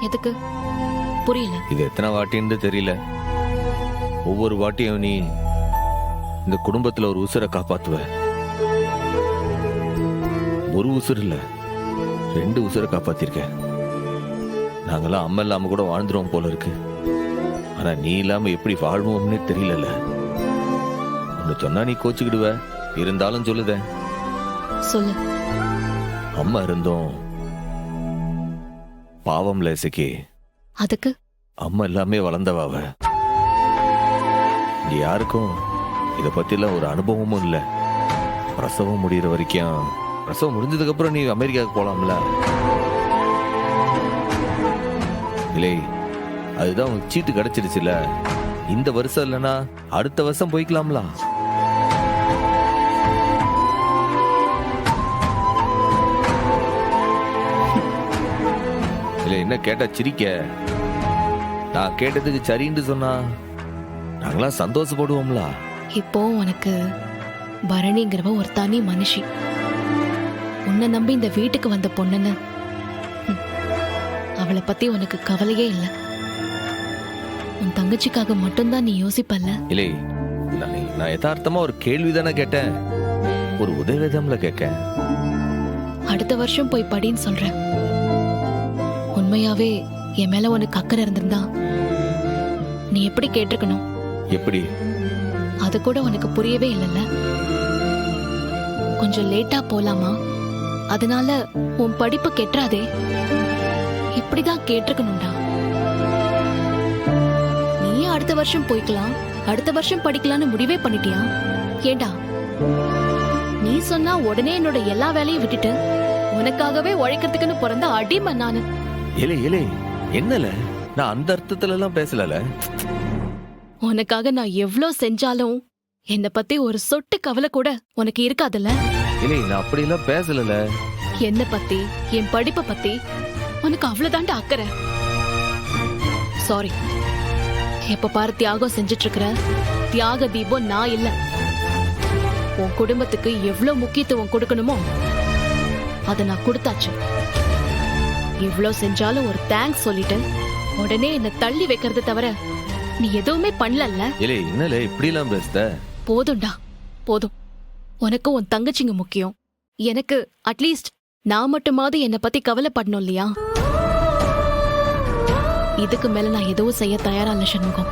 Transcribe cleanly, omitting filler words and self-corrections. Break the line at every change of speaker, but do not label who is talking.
எதுக்கு? புரியல.
இது எத்தனை வாட்டின்னு தெரியல. ஒவ்வொரு வாட்டியும் நீ இந்த குடும்பத்துல ஒரு உசுரை காப்பாத்துவ. ஒரு உசுர் இல்ல, 2 உசுரை காப்பாத்திருக்க. நாங்கெல்லாம் அம்மா இல்லாம கூட வாழ்ந்துருவோம் போல இருக்கு. ஆனா நீ இல்லாம எப்படி வாழ்வோம்னே தெரியல. ஒன்னு சொன்னா நீ கோச்சுக்கிடுவ, இருந்தாலும் சொல்லுதேன்.
சொல்லு.
அம்மா இருந்தோம் பாவம் லேசிக்கு.
அதுக்கு?
அம்மா எல்லாமே வளர்ந்தவாவ. இங்க யாருக்கும் இத பத்திலாம் ஒரு அனுபவமும் இல்ல. பிரசவம் முடிகிற வரைக்கும், பிரசவம் முடிஞ்சதுக்கு அப்புறம் நீ அமெரிக்காவுக்கு போலாம்ல. இல்லை, அதுதான் உனக்கு சீட்டு கிடைச்சிருச்சுல. இந்த வருஷம் இல்லைன்னா அடுத்த வருஷம் போய்க்கலாம்ல. இல்ல என்ன கேட்டா சிரிக்க? நான் கேட்டதுக்கு சரின்னு சொன்னா நாங்களாம் சந்தோஷப்படுவோம்ல.
இப்போ உனக்கு பரணிங்கிறவ ஒரு தனி மனுஷி. உன்னை நம்பி இந்த வீட்டுக்கு வந்த பொண்ணுன்னு அவளை பத்தி உனக்கு கவலையே இல்ல. உன் தங்கச்சிக்காக மட்டும்தான் நீ யோசிப்பல்ல.
இல்லை, நான் யதார்த்தமா ஒரு கேள்விதானே கேட்டேன், ஒரு உதவிதம்ல கேட்க.
அடுத்த வருஷம் போய் படின்னு சொல்றேன். உண்மையாவே என் மேல உனக்கு அக்கறை இருந்திருந்தா நீ எப்படி கேட்டிருக்கணும்?
எப்படி?
அது கூட உனக்கு புரியவே இல்லைல்ல. கொஞ்சம் லேட்டா போலாமா, அதனால உன் படிப்பு கெட்டுறாதே, இப்படிதான் கேட்டிருக்கணும்டா. நீ அடுத்த வருஷம் போய்க்கலாம், அடுத்த வருஷம் படிக்கலாம்னு முடிவே பண்ணிட்டியா? ஏண்டா, நீ சொன்னா உடனே என்னோட எல்லா வேலையும் விட்டுட்டு உனக்காகவே உழைக்கிறதுக்குன்னு பிறந்த அடிமை நானு.
இலே இலே, என்னல? நான் அந்த அர்த்தத்துல எல்லாம் பேசல.
உனக்காக நான் எவ்ளோ செஞ்சாலும் என்னை பத்தி ஒரு சொட்டு கவலை கூட உனக்கு இருக்காதுல்ல.
இல்லை, நான் அப்படி எல்லாம் பேசல.
என்ன பத்தி, என் படிப்பை பத்தி உனக்கு அவ்வளவுதான்டா அக்கறை. சாரி, எப்ப பாரு தியாகம் செஞ்சிட்டு இருக்கிற தியாக தீபம் நான் இல்ல. உன் குடும்பத்துக்கு எவ்வளவு முக்கியத்துவம் கொடுக்கணுமோ அதை நான் கொடுத்தாச்சு. இவ்வளவு செஞ்சாலும் ஒரு தேங்க்ஸ் சொல்லிட்டு உடனே என்ன தள்ளி வைக்கிறத தவிர நீ எதுவுமே பண்ணல.
இல்லை, என்னல இப்படி எல்லாம் பேசுத?
போதும்டா, போதும். உனக்கு உன் தங்கச்சிங்க முக்கியம். எனக்கு அட்லீஸ்ட் நான் மட்டுமாவது என்னை பத்தி கவலைப்படணும் இல்லையா? இதுக்கு மேல நான் எதுவும் செய்ய தயாரா இல்ல சண்முகம்.